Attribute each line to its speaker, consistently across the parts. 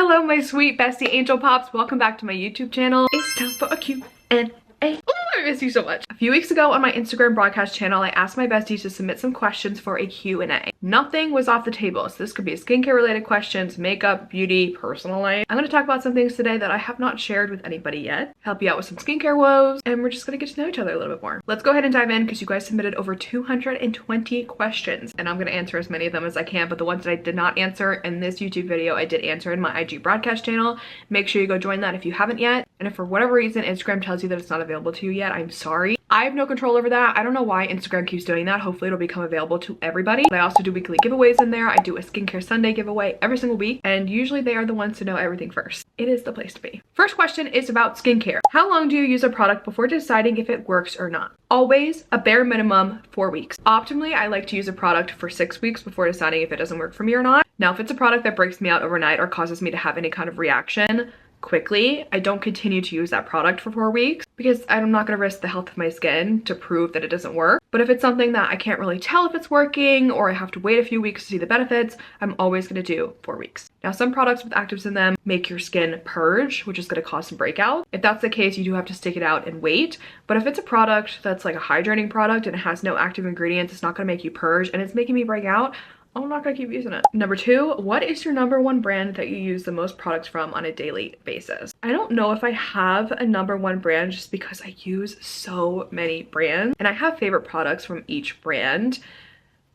Speaker 1: Hello, my sweet bestie angel pops. Welcome back to my YouTube channel. It's time for a Q&A. Oh, I miss you so much. A few weeks ago on my Instagram broadcast channel, I asked my besties to submit some questions for a Q&A. Nothing was off the table, so this could be skincare related questions, makeup, beauty, personal life. I'm gonna talk about some things today that I have not shared with anybody yet, help you out with some skincare woes, and we're just gonna get to know each other a little bit more. Let's go ahead and dive in because you guys submitted over 220 questions, and I'm gonna answer as many of them as I can, but the ones that I did not answer in this YouTube video, I did answer in my IG broadcast channel. Make sure you go join that if you haven't yet, and if for whatever reason Instagram tells you that it's not available to you yet, I'm sorry. I have no control over that. I don't know why Instagram keeps doing that. Hopefully it'll become available to everybody. I also do weekly giveaways in there. I do a skincare Sunday giveaway every single week, and usually they are the ones to know everything first. It is the place to be. First question is about skincare. How long do you use a product before deciding if it works or not? Always a bare minimum 4 weeks. Optimally, I like to use a product for 6 weeks before deciding if it doesn't work for me or not. Now, if it's a product that breaks me out overnight or causes me to have any kind of reaction quickly, I don't continue to use that product for 4 weeks because I'm not going to risk the health of my skin to prove that it doesn't work. But if it's something that I can't really tell if it's working or I have to wait a few weeks to see the benefits, I'm always going to do 4 weeks. Now, some products with actives in them make your skin purge, which is going to cause some breakouts. If that's the case, you do have to stick it out and wait. But if it's a product that's like a hydrating product and it has no active ingredients, it's not going to make you purge and it's making me break out, I'm not gonna keep using it. Number 2, what is your #1 brand that you use the most products from on a daily basis? I don't know if I have a #1 brand just because I use so many brands and I have favorite products from each brand,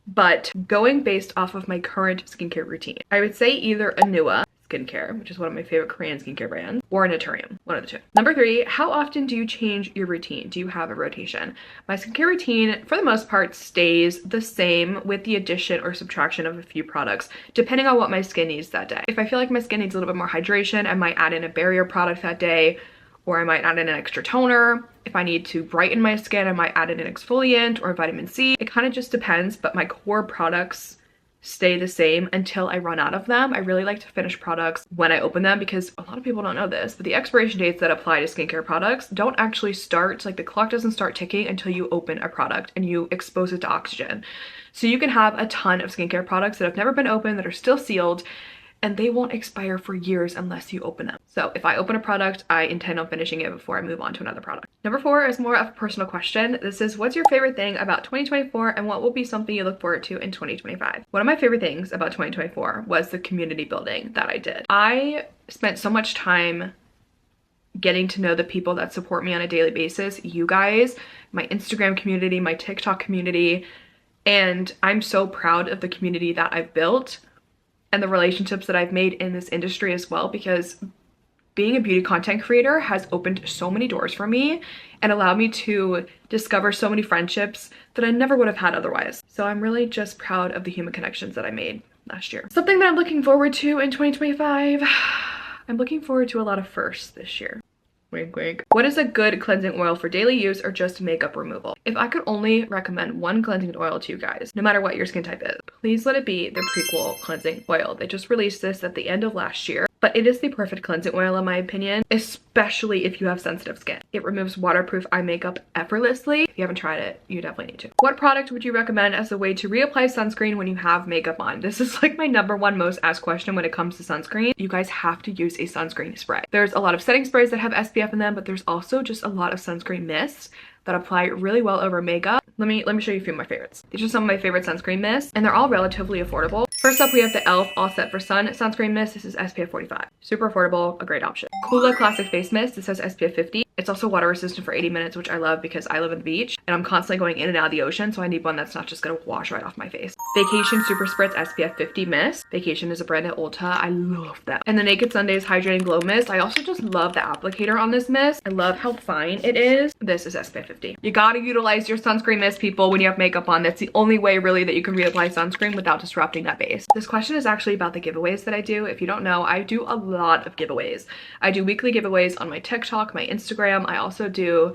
Speaker 1: but going based off of my current skincare routine, I would say either Anua Skincare, which is one of my favorite Korean skincare brands, or Naturium, one of the two. Number 3, how often do you change your routine? Do you have a rotation? My skincare routine, for the most part, stays the same with the addition or subtraction of a few products, depending on what my skin needs that day. If I feel like my skin needs a little bit more hydration, I might add in a barrier product that day, or I might add in an extra toner. If I need to brighten my skin, I might add in an exfoliant or vitamin C. It kind of just depends, but my core products stay the same until I run out of them. I really like to finish products when I open them because a lot of people don't know this, but the expiration dates that apply to skincare products don't actually start, like the clock doesn't start ticking until you open a product and you expose it to oxygen. So you can have a ton of skincare products that have never been opened that are still sealed, and they won't expire for years unless you open them. So if I open a product, I intend on finishing it before I move on to another product. Number 4 is more of a personal question. This is, what's your favorite thing about 2024 and what will be something you look forward to in 2025? One of my favorite things about 2024 was the community building that I did. I spent so much time getting to know the people that support me on a daily basis, you guys, my Instagram community, my TikTok community, and I'm so proud of the community that I've built and the relationships that I've made in this industry as well, because being a beauty content creator has opened so many doors for me and allowed me to discover so many friendships that I never would have had otherwise. So I'm really just proud of the human connections that I made last year. Something that I'm looking forward to in 2025, I'm looking forward to a lot of firsts this year. Wink, wink. What is a good cleansing oil for daily use or just makeup removal? If I could only recommend one cleansing oil to you guys, no matter what your skin type is, please let it be the Prequel cleansing oil. They just released this at the end of last year, but it is the perfect cleansing oil in my opinion, especially if you have sensitive skin. It removes waterproof eye makeup effortlessly. If you haven't tried it, you definitely need to. What product would you recommend as a way to reapply sunscreen when you have makeup on? This is like my #1 most asked question when it comes to sunscreen. You guys have to use a sunscreen spray. There's a lot of setting sprays that have SPF in them, but there's also just a lot of sunscreen mists that apply really well over makeup. Let me show you a few of my favorites. These are some of my favorite sunscreen mists, and they're all relatively affordable. First up, we have the e.l.f. All Set for Sun sunscreen mist. This is SPF 45. Super affordable, a great option. Coola Classic Face Mist. This has SPF 50. It's also water resistant for 80 minutes, which I love because I live at the beach and I'm constantly going in and out of the ocean, so I need one that's not just gonna wash right off my face. Vacation Super Spritz SPF 50 Mist. Vacation is a brand at Ulta. I love that. And the Naked Sundays Hydrating Glow Mist. I also just love the applicator on this mist. I love how fine it is. This is SPF 50. You gotta utilize your sunscreen mist, people, when you have makeup on. That's the only way really that you can reapply sunscreen without disrupting that base. This question is actually about the giveaways that I do. If you don't know, I do a lot of giveaways. I do weekly giveaways on my TikTok, my Instagram. I also do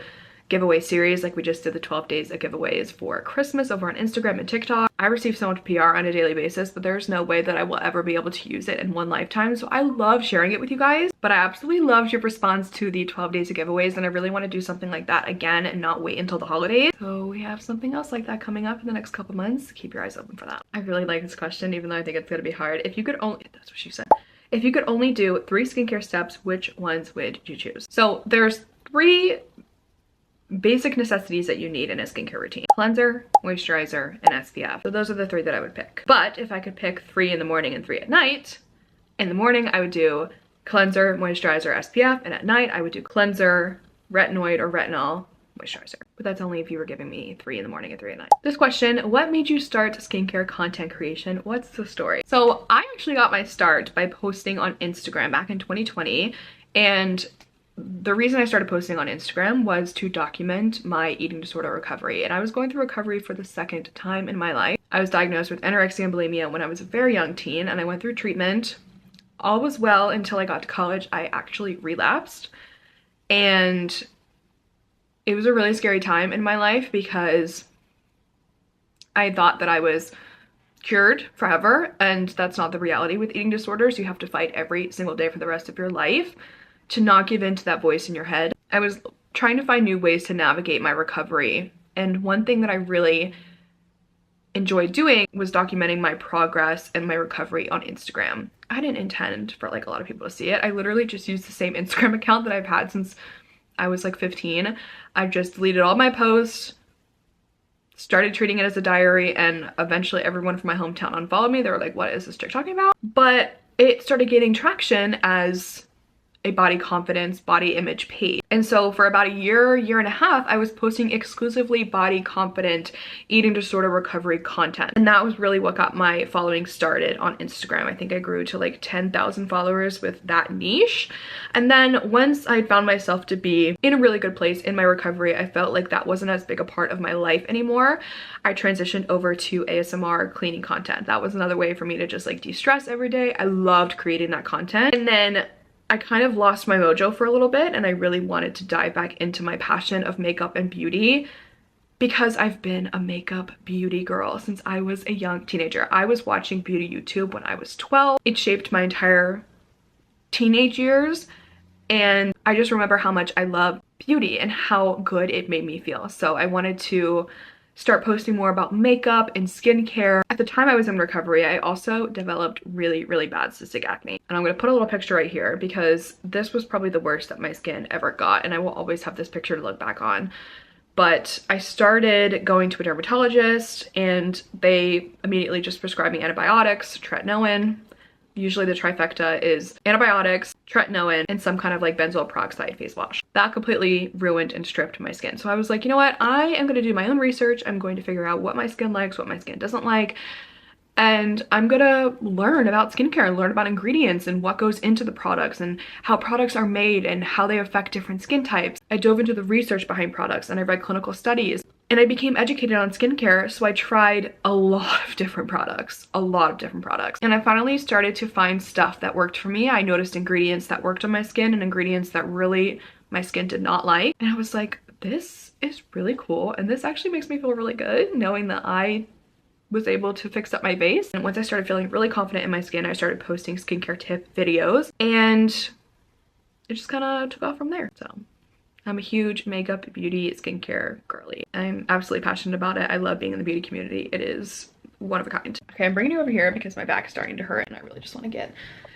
Speaker 1: giveaway series, like we just did the 12 days of giveaways for Christmas over on Instagram and TikTok. I receive so much PR on a daily basis, but there's no way that I will ever be able to use it in one lifetime. So I love sharing it with you guys, but I absolutely loved your response to the 12 days of giveaways, and I really want to do something like that again and not wait until the holidays. So we have something else like that coming up in the next couple months. Keep your eyes open for that. I really like this question, even though I think it's gonna be hard. If you could only, that's what she said. If you could only do 3 skincare steps, which ones would you choose? So there's 3 basic necessities that you need in a skincare routine: cleanser, moisturizer, and SPF. So those are the 3 that I would pick. But if I could pick 3 in the morning and 3 at night, in the morning I would do cleanser, moisturizer, SPF, and at night I would do cleanser, retinoid or retinol, moisturizer. But that's only if you were giving me 3 in the morning and 3 at night. This question: what made you start skincare content creation? What's the story? So I actually got my start by posting on Instagram back in 2020, and the reason I started posting on Instagram was to document my eating disorder recovery. And I was going through recovery for the 2nd time in my life. I was diagnosed with anorexia and bulimia when I was a very young teen, and I went through treatment. All was well until I got to college. I actually relapsed, and it was a really scary time in my life because I thought that I was cured forever, and that's not the reality with eating disorders. You have to fight every single day for the rest of your life to not give in to that voice in your head. I was trying to find new ways to navigate my recovery, and one thing that I really enjoyed doing was documenting my progress and my recovery on Instagram. I didn't intend for like a lot of people to see it. I literally just used the same Instagram account that I've had since I was like 15. I just deleted all my posts, started treating it as a diary, and eventually everyone from my hometown unfollowed me. They were like, what is this chick talking about? But it started gaining traction as a body confidence, body image page. And so for about a year and a half, I was posting exclusively body confident eating disorder recovery content. And that was really what got my following started on Instagram. I think I grew to like 10,000 followers with that niche. And then once I found myself to be in a really good place in my recovery, I felt like that wasn't as big a part of my life anymore. I transitioned over to ASMR cleaning content. That was another way for me to just like de-stress every day. I loved creating that content. And then I kind of lost my mojo for a little bit, and I really wanted to dive back into my passion of makeup and beauty because I've been a makeup beauty girl since I was a young teenager. I was watching beauty YouTube when I was 12. It shaped my entire teenage years, and I just remember how much I love beauty and how good it made me feel. So I wanted to start posting more about makeup and skincare. At the time I was in recovery, I also developed really, really bad cystic acne. And I'm gonna put a little picture right here because this was probably the worst that my skin ever got, and I will always have this picture to look back on. But I started going to a dermatologist, and they immediately just prescribed me antibiotics, tretinoin. Usually the trifecta is antibiotics, tretinoin, and some kind of like benzoyl peroxide face wash. That completely ruined and stripped my skin. So I was like, you know what? I am gonna do my own research. I'm going to figure out what my skin likes, what my skin doesn't like. And I'm gonna learn about skincare and learn about ingredients and what goes into the products and how products are made and how they affect different skin types. I dove into the research behind products, and I read clinical studies. And I became educated on skincare, so I tried a lot of different products, And I finally started to find stuff that worked for me. I noticed ingredients that worked on my skin and ingredients that really my skin did not like. And I was like, this is really cool. And this actually makes me feel really good knowing that I was able to fix up my base. And once I started feeling really confident in my skin, I started posting skincare tip videos, and it just kind of took off from there. So I'm a huge makeup, beauty, skincare girly. I'm absolutely passionate about it. I love being in the beauty community. It is one of a kind. Okay, I'm bringing you over here because my back is starting to hurt, and I really just want to get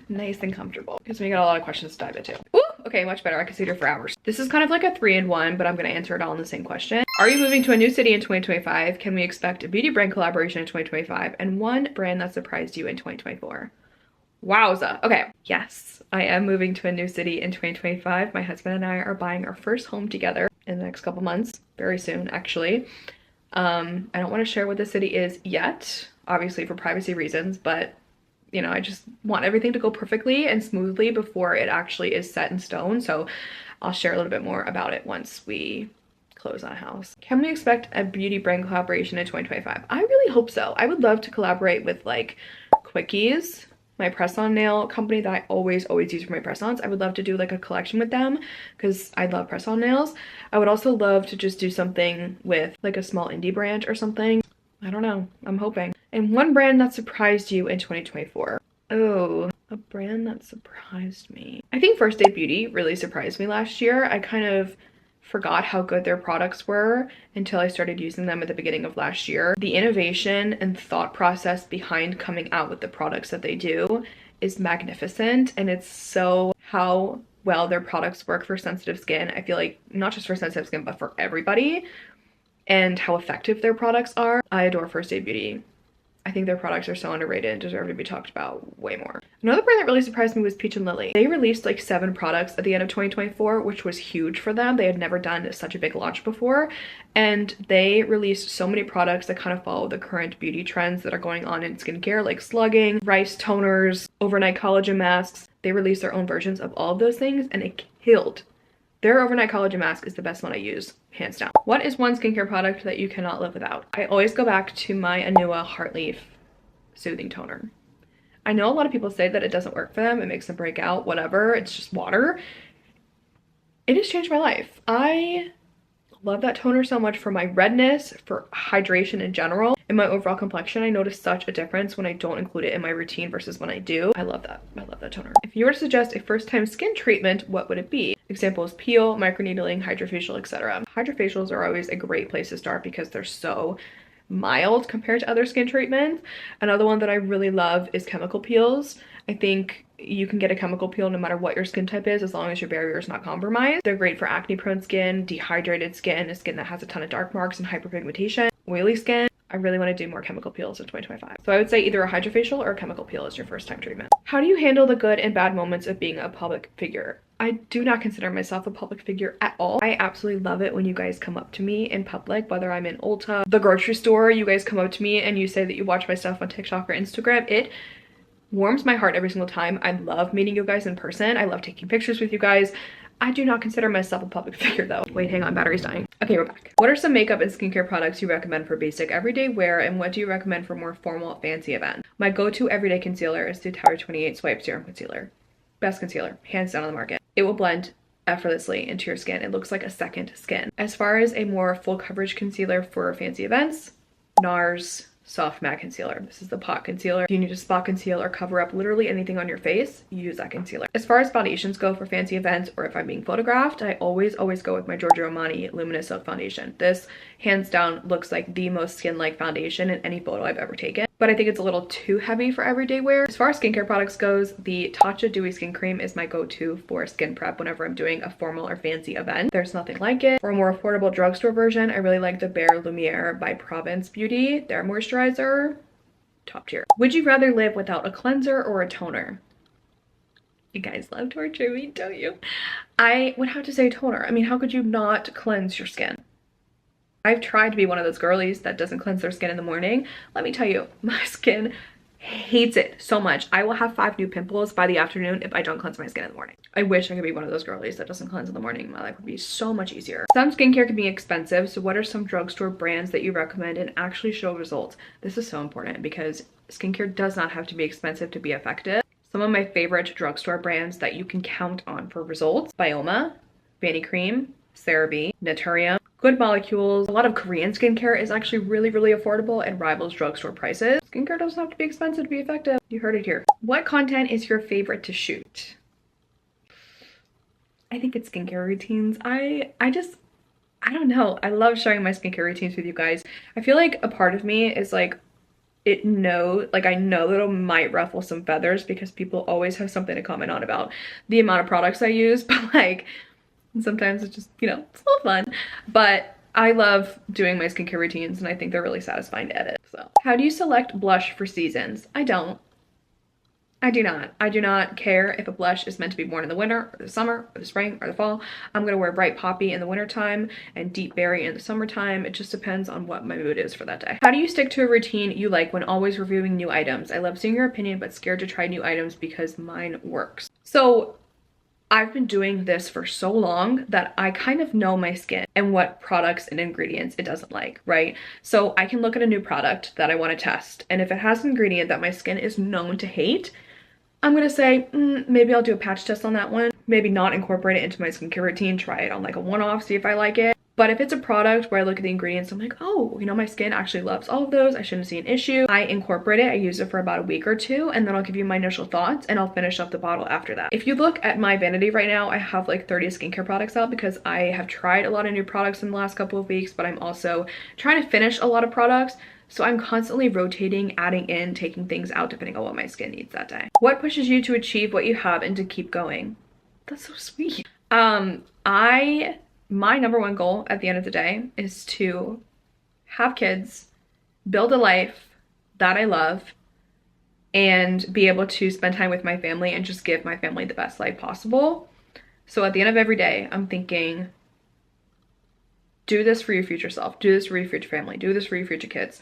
Speaker 1: nice and comfortable because we got a lot of questions to dive into. Ooh, okay, much better. I can sit here for hours. This is kind of like a 3-in-1, but I'm going to answer it all in the same question. Are you moving to a new city in 2025? Can we expect a beauty brand collaboration in 2025? And one brand that surprised you in 2024? Wowza. Okay, yes, I am moving to a new city in 2025. My husband and I are buying our first home together in the next couple months, very soon actually. I don't want to share what the city is yet, obviously for privacy reasons, but you know, I just want everything to go perfectly and smoothly before it actually is set in stone. So I'll share a little bit more about it once we close on a house. Can we expect a beauty brand collaboration in 2025? I really hope so. I would love to collaborate with like Quickies, my press-on nail company that I always use for my press-ons. I would love to do like a collection with them because I love press-on nails. I would also love to just do something with like a small indie brand or something. I don't know, I'm hoping. And one brand that surprised you in 2024. Oh, a brand that surprised me. I think First Aid Beauty really surprised me last year. I kind of forgot how good their products were until I started using them at the beginning of last year. The innovation and thought process behind coming out with the products that they do is magnificent, and it's so how well their products work for sensitive skin. I feel like not just for sensitive skin, but for everybody, and how effective their products are. I adore First Aid Beauty. I think their products are so underrated and deserve to be talked about way more. Another brand that really surprised me was Peach and Lily. They released like 7 products at the end of 2024, which was huge for them. They had never done such a big launch before, and they released so many products that kind of follow the current beauty trends that are going on in skincare, like slugging, rice toners, overnight collagen masks. They released their own versions of all of those things, and it killed. Their overnight collagen mask is the best one I use, hands down. What is one skincare product that you cannot live without? I always go back to my Anua Heartleaf Soothing Toner. I know a lot of people say that it doesn't work for them, it makes them break out, whatever, it's just water. It has changed my life. I love that toner so much for my redness, for hydration in general, and my overall complexion. I notice such a difference when I don't include it in my routine versus when I do. I love that. I love that toner. If you were to suggest a first-time skin treatment, what would it be? Examples: peel, microneedling, hydrofacial, etc. Hydrofacials are always a great place to start because they're so mild compared to other skin treatments. Another one that I really love is chemical peels. I think you can get a chemical peel no matter what your skin type is, as long as your barrier is not compromised. They're great for acne prone skin, dehydrated skin, skin that has a ton of dark marks and hyperpigmentation, oily skin. I really want to do more chemical peels in 2025. So I would say either a hydrofacial or a chemical peel is your first time treatment. How do you handle the good and bad moments of being a public figure? I do not consider myself a public figure at all. I absolutely love it when you guys come up to me in public, whether I'm in Ulta, the grocery store, you guys come up to me and you say that you watch my stuff on TikTok or Instagram. It warms my heart every single time. I love meeting you guys in person. I love taking pictures with you guys. I do not consider myself a public figure though. Wait, hang on, battery's dying. Okay, we're back. What are some makeup and skincare products you recommend for basic everyday wear, and what do you recommend for more formal, fancy events? My go-to everyday concealer is the Tower 28 Swipe Serum Concealer. Best concealer, hands down on the market. It will blend effortlessly into your skin. It looks like a second skin. As far as a more full coverage concealer for fancy events, NARS Soft Matte Concealer. This is the pot concealer. If you need to spot conceal or cover up literally anything on your face, you use that concealer. As far as foundations go for fancy events or if I'm being photographed, I always go with my Giorgio Armani Luminous Silk Foundation. This hands down looks like the most skin-like foundation in any photo I've ever taken, but I think it's a little too heavy for everyday wear. As far as skincare products goes, the Tatcha Dewy Skin Cream is my go-to for skin prep whenever I'm doing a formal or fancy event. There's nothing like it. For a more affordable drugstore version, I really like the Bare Lumiere by Province Beauty. Their moisturizer, top tier. Would you rather live without a cleanser or a toner? You guys love torture me, don't you? I would have to say toner. I mean, how could you not cleanse your skin? I've tried to be one of those girlies that doesn't cleanse their skin in the morning. Let me tell you, my skin hates it so much. I will have 5 new pimples by the afternoon if I don't cleanse my skin in the morning. I wish I could be one of those girlies that doesn't cleanse in the morning. My life would be so much easier. Some skincare can be expensive, so what are some drugstore brands that you recommend and actually show results? This is so important because skincare does not have to be expensive to be effective. Some of my favorite drugstore brands that you can count on for results: Bioma, Vanny Cream, CeraVe, Naturium, Good Molecules. A lot of Korean skincare is actually really affordable and rivals drugstore prices. Skincare doesn't have to be expensive to be effective. You heard it here. What content is your favorite to shoot? I think it's skincare routines. I don't know. I love sharing my skincare routines with you guys. I feel like a part of me is like, I know that it might ruffle some feathers because people always have something to comment on about the amount of products I use, but like, sometimes it's just, you know, it's a little fun. But I love doing my skincare routines and I think they're really satisfying to edit. So how do you select blush for seasons? I do not care if a blush is meant to be worn in the winter or the summer or the spring or the fall. I'm gonna wear bright poppy in the winter time and deep berry in the summertime. It just depends on what my mood is for that day. How do you stick to a routine you like when always reviewing new items? I love seeing your opinion, but scared to try new items because mine works. So I've been doing this for so long that I kind of know my skin and what products and ingredients it doesn't like, right? So I can look at a new product that I want to test, and if it has an ingredient that my skin is known to hate, I'm gonna say, maybe I'll do a patch test on that one. Maybe not incorporate it into my skincare routine, try it on like a one-off, see if I like it. But if it's a product where I look at the ingredients, I'm like, oh, you know, my skin actually loves all of those, I shouldn't see an issue, I incorporate it, I use it for about a week or two, and then I'll give you my initial thoughts and I'll finish up the bottle after that. If you look at my vanity right now, I have like 30 skincare products out because I have tried a lot of new products in the last couple of weeks, but I'm also trying to finish a lot of products. So I'm constantly rotating, adding in, taking things out depending on what my skin needs that day. What pushes you to achieve what you have and to keep going? That's so sweet. My number one goal at the end of the day is to have kids, build a life that I love, and be able to spend time with my family and just give my family the best life possible. So at the end of every day, I'm thinking, do this for your future self, do this for your future family, do this for your future kids.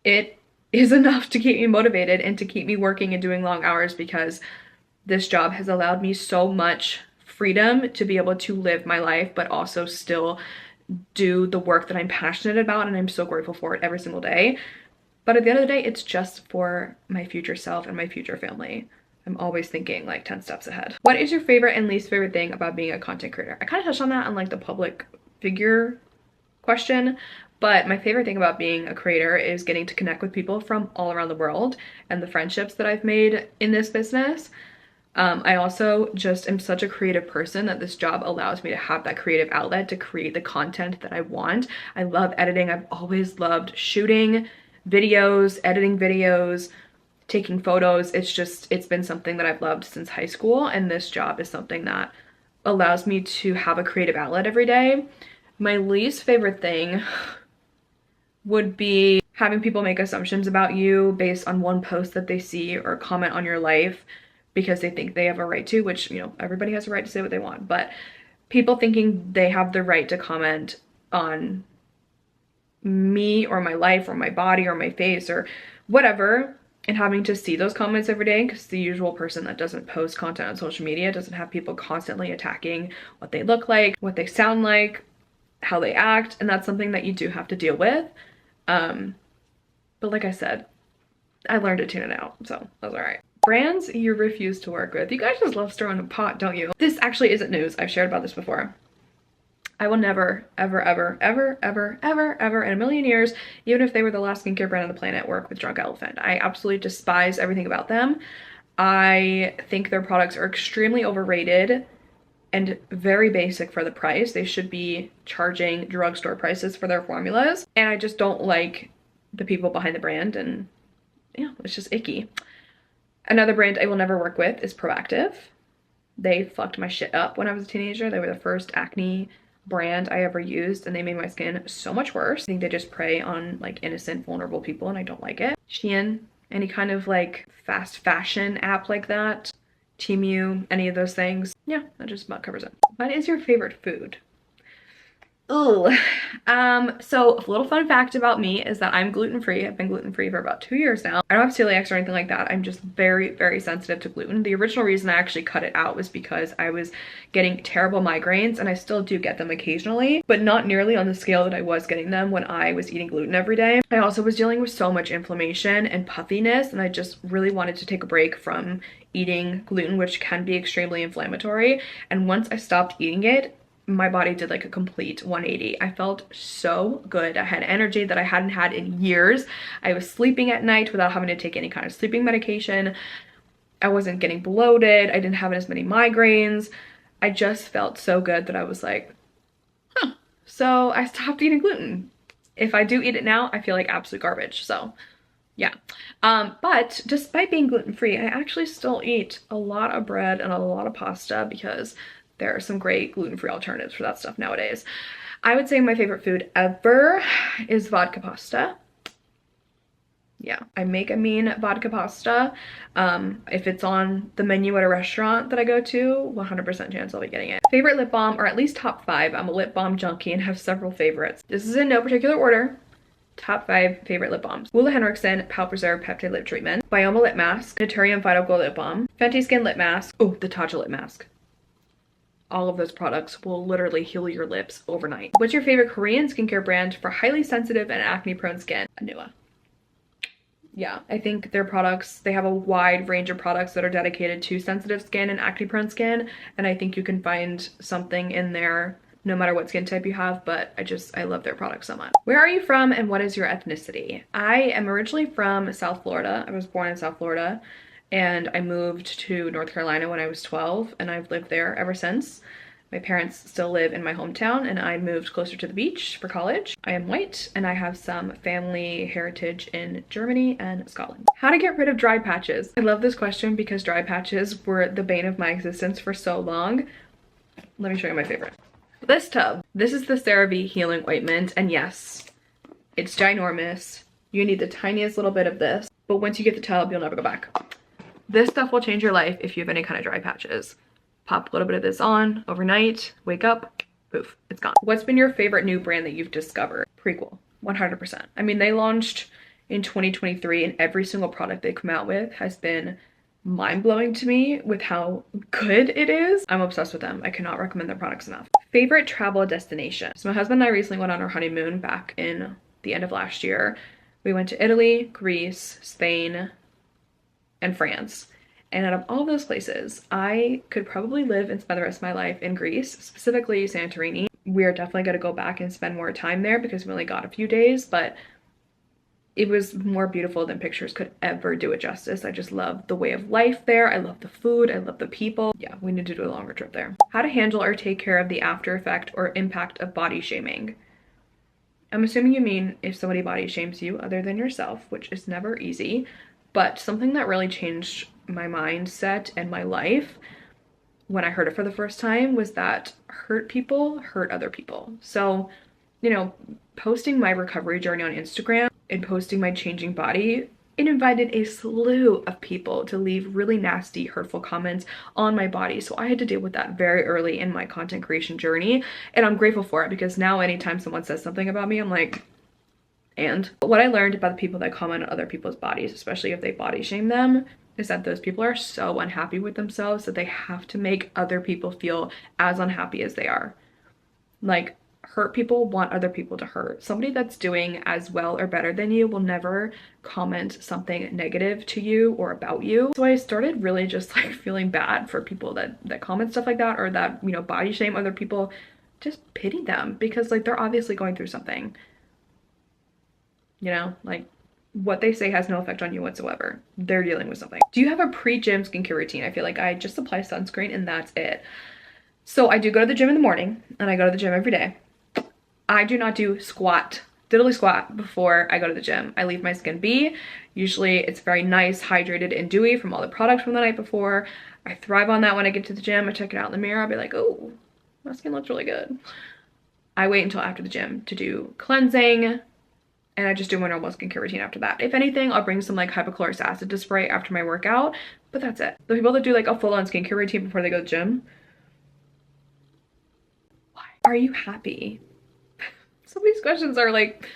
Speaker 1: It is enough to keep me motivated and to keep me working and doing long hours, because this job has allowed me so much freedom to be able to live my life, but also still do the work that I'm passionate about, and I'm so grateful for it every single day. But at the end of the day, it's just for my future self and my future family. I'm always thinking like 10 steps ahead. What is your favorite and least favorite thing about being a content creator? I kind of touched on that on like the public figure question, but my favorite thing about being a creator is getting to connect with people from all around the world and the friendships that I've made in this business. I also just am such a creative person that this job allows me to have that creative outlet to create the content that I want. I love editing. I've always loved shooting videos, editing videos, taking photos. It's been something that I've loved since high school, and this job is something that allows me to have a creative outlet every day. My least favorite thing would be having people make assumptions about you based on one post that they see or comment on your life because they think they have a right to, which, you know, everybody has a right to say what they want, but people thinking they have the right to comment on me or my life or my body or my face or whatever, and having to see those comments every day, because the usual person that doesn't post content on social media doesn't have people constantly attacking what they look like, what they sound like, how they act, and that's something that you do have to deal with. But like I said, I learned to tune it out, so that's all right. Brands you refuse to work with. You guys just love stirring a pot, don't you? This actually isn't news. I've shared about this before. I will never, ever, ever, ever, ever, ever, ever in a million years, even if they were the last skincare brand on the planet, work with Drunk Elephant. I absolutely despise everything about them. I think their products are extremely overrated and very basic for the price. They should be charging drugstore prices for their formulas. And I just don't like the people behind the brand, and yeah, it's just icky. Another brand I will never work with is Proactive. They fucked my shit up when I was a teenager. They were the first acne brand I ever used, and they made my skin so much worse. I think they just prey on like innocent, vulnerable people, and I don't like it. Shein, any kind of like fast fashion app like that. Temu, any of those things. Yeah, that just about covers it. What is your favorite food? Ooh. So a little fun fact about me is that I'm gluten-free. I've been gluten-free for about 2 years now. I don't have celiac or anything like that. I'm just very, very sensitive to gluten. The original reason I actually cut it out was because I was getting terrible migraines, and I still do get them occasionally, but not nearly on the scale that I was getting them when I was eating gluten every day. I also was dealing with so much inflammation and puffiness, and I just really wanted to take a break from eating gluten, which can be extremely inflammatory. And once I stopped eating it, my body did like a complete 180. I felt so good. I had energy that I hadn't had in years. I was sleeping at night without having to take any kind of sleeping medication. I wasn't getting bloated. I didn't have as many migraines. I just felt so good that I was like, huh. So I stopped eating gluten. If I do eat it now, I feel like absolute garbage. So yeah. But despite being gluten-free, I actually still eat a lot of bread and a lot of pasta because there are some great gluten-free alternatives for that stuff nowadays. I would say my favorite food ever is vodka pasta. Yeah, I make a mean vodka pasta. If it's on the menu at a restaurant that I go to, 100% chance I'll be getting it. Favorite lip balm, or at least top 5. I'm a lip balm junkie and have several favorites. This is in no particular order. Top 5 favorite lip balms. Woola Henriksen Pow Preserve Peptide Lip Treatment. Bioma Lip Mask. Naturium Vital Glow Lip Balm. Fenty Skin Lip Mask. Oh, the Tatcha Lip Mask. All of those products will literally heal your lips overnight. What's your favorite Korean skincare brand for highly sensitive and acne prone skin? Anua. Yeah, I think their products, they have a wide range of products that are dedicated to sensitive skin and acne prone skin, and I think you can find something in there no matter what skin type you have, but I love their products so much. Where are you from and what is your ethnicity? I am originally from South Florida. I was born in South Florida and I moved to North Carolina when I was 12 and I've lived there ever since. My parents still live in my hometown and I moved closer to the beach for college. I am white and I have some family heritage in Germany and Scotland. How to get rid of dry patches? I love this question because dry patches were the bane of my existence for so long. Let me show you my favorite. This tub. This is the CeraVe Healing Ointment, and yes, it's ginormous. You need the tiniest little bit of this, but once you get the tub, you'll never go back. This stuff will change your life if you have any kind of dry patches. Pop a little bit of this on overnight, wake up, poof, it's gone. What's been your favorite new brand that you've discovered? Prequel, 100%. I mean, they launched in 2023 and every single product they come out with has been mind-blowing to me with how good it is. I'm obsessed with them. I cannot recommend their products enough. Favorite travel destination? So my husband and I recently went on our honeymoon back in the end of last year. We went to Italy, Greece, Spain, and France. And out of all those places, I could probably live and spend the rest of my life in Greece, specifically Santorini. We are definitely going to go back and spend more time there because we only got a few days, but it was more beautiful than pictures could ever do it justice. I just love the way of life there. I love the food. I love the people. Yeah, we need to do a longer trip there. How to handle or take care of the after effect or impact of body shaming? I'm assuming you mean if somebody body shames you other than yourself, which is never easy, but something that really changed my mindset and my life when I heard it for the first time was that hurt people hurt other people. So, you know, posting my recovery journey on Instagram and posting my changing body, it invited a slew of people to leave really nasty, hurtful comments on my body. So I had to deal with that very early in my content creation journey. And I'm grateful for it because now anytime someone says something about me, I'm like, and what I learned about the people that comment on other people's bodies, especially if they body shame them, is that those people are so unhappy with themselves that they have to make other people feel as unhappy as they are. Like, hurt people want other people to hurt. Somebody that's doing as well or better than you will never comment something negative to you or about you. So I started really just like feeling bad for people that comment stuff like that or that, you know, body shame other people. Just pity them because like they're obviously going through something. You know, like what they say has no effect on you whatsoever. They're dealing with something. Do you have a pre-gym skincare routine? I feel like I just apply sunscreen and that's it. So I do go to the gym in the morning and I go to the gym every day. I do not do diddly squat before I go to the gym. I leave my skin be. Usually it's very nice, hydrated, and dewy from all the products from the night before. I thrive on that when I get to the gym. I check it out in the mirror. I'll be like, oh, my skin looks really good. I wait until after the gym to do cleansing, and I just do my normal skincare routine after that. If anything, I'll bring some like hypochlorous acid to spray after my workout, but that's it. The people that do like a full-on skincare routine before they go to the gym, why? Are you happy? Some of these questions are like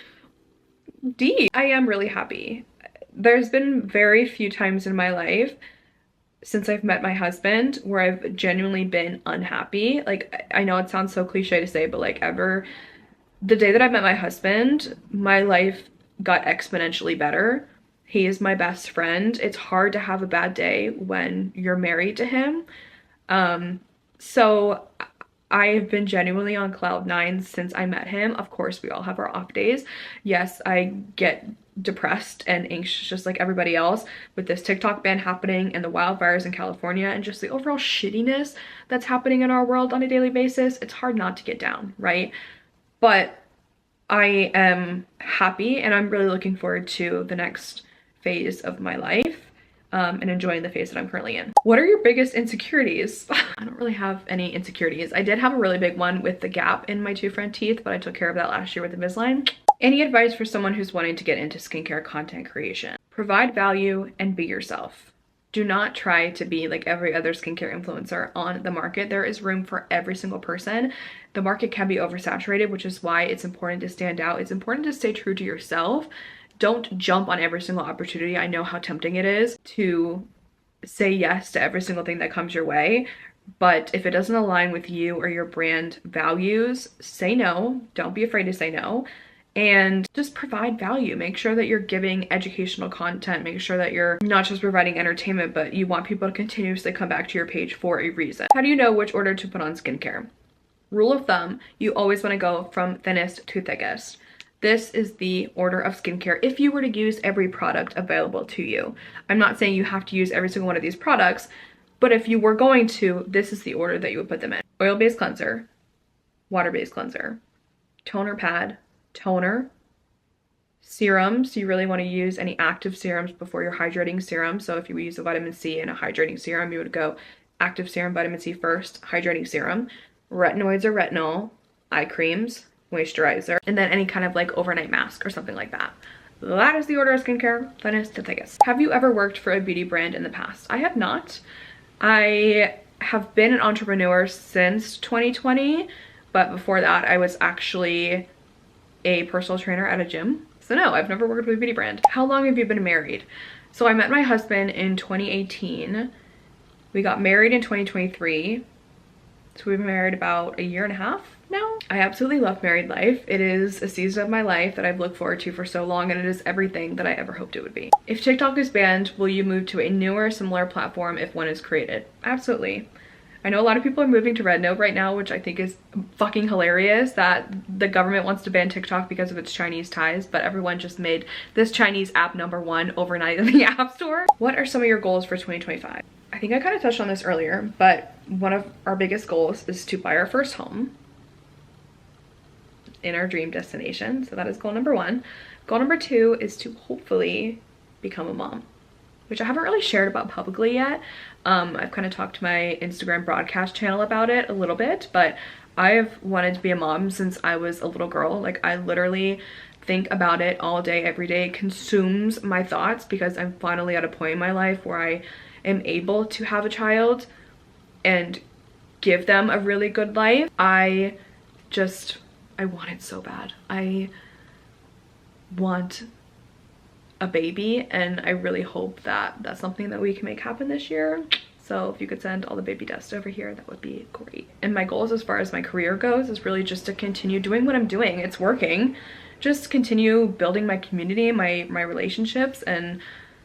Speaker 1: deep. I am really happy. There's been very few times in my life since I've met my husband where I've genuinely been unhappy. Like, I know it sounds so cliche to say, but like the day that I met my husband, my life got exponentially better. He is my best friend. It's hard to have a bad day when you're married to him. So I've been genuinely on cloud nine since I met him. Of course, we all have our off days. Yes, I get depressed and anxious just like everybody else with this TikTok ban happening and the wildfires in California and just the overall shittiness that's happening in our world on a daily basis. It's hard not to get down, right? But I am happy and I'm really looking forward to the next phase of my life. And enjoying the phase that I'm currently in. What are your biggest insecurities? I don't really have any insecurities. I did have a really big one with the gap in my two front teeth, but I took care of that last year with Invisalign. Any advice for someone who's wanting to get into skincare content creation? Provide value and be yourself. Do not try to be like every other skincare influencer on the market. There is room for every single person. The market can be oversaturated, which is why it's important to stand out. It's important to stay true to yourself. Don't jump on every single opportunity. I know how tempting it is to say yes to every single thing that comes your way, but if it doesn't align with you or your brand values, say no. Don't be afraid to say no, and just provide value. Make sure that you're giving educational content. Make sure that you're not just providing entertainment, but you want people to continuously come back to your page for a reason. How do you know which order to put on skincare? Rule of thumb, you always want to go from thinnest to thickest. This is the order of skincare if you were to use every product available to you. I'm not saying you have to use every single one of these products, but if you were going to, this is the order that you would put them in. Oil-based cleanser, water-based cleanser, toner pad, toner, serums. You really want to use any active serums before your hydrating serum. So if you use a vitamin C and a hydrating serum, you would go active serum, vitamin C first, hydrating serum, retinoids or retinol, eye creams, moisturizer, and then any kind of like overnight mask or something like that. That is the order of skincare, thinnest to thickest. Have you ever worked for a beauty brand in the past? I have not. I have been an entrepreneur since 2020, but before that I was actually a personal trainer at a gym. So no, I've never worked with a beauty brand. How long have you been married? So I met my husband in 2018. We got married in 2023. So we've been married about a year and a half now. I absolutely love married life. It is a season of my life that I've looked forward to for so long, and it is everything that I ever hoped it would be. If TikTok is banned, will you move to a newer, similar platform if one is created? Absolutely. I know a lot of people are moving to Red Note right now, which I think is fucking hilarious that the government wants to ban TikTok because of its Chinese ties, but everyone just made this Chinese app #1 overnight in the App Store. What are some of your goals for 2025? I think I kind of touched on this earlier, but one of our biggest goals is to buy our first home in our dream destination. So that is goal #1. Goal #2 is to hopefully become a mom, which I haven't really shared about publicly yet. I've kind of talked to my Instagram broadcast channel about it a little bit, but I've wanted to be a mom since I was a little girl. Like, I literally think about it all day, every day. It consumes my thoughts because I'm finally at a point in my life where I am able to have a child and give them a really good life. I want it so bad. I want a baby, and I really hope that that's something that we can make happen this year. So if you could send all the baby dust over here, that would be great. And my goals as far as my career goes is really just to continue doing what I'm doing. It's working. Just continue building my community, my relationships, and,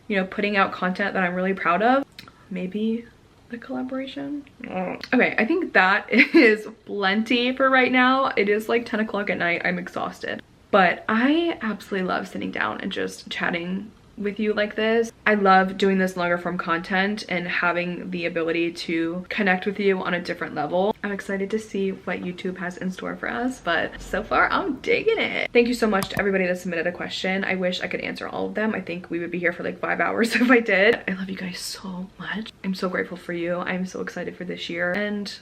Speaker 1: you know, putting out content that I'm really proud of. Maybe the collaboration. Okay, I think that is plenty for right now. It is like 10 o'clock at night. I'm exhausted. But I absolutely love sitting down and just chatting with you like this. I love doing this longer form content and having the ability to connect with you on a different level. I'm excited to see what YouTube has in store for us, but so far I'm digging it. Thank you so much to everybody that submitted a question. I wish I could answer all of them. I think we would be here for like 5 hours if I did. I love you guys so much. I'm so grateful for you. I'm so excited for this year, and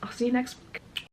Speaker 1: I'll see you next week.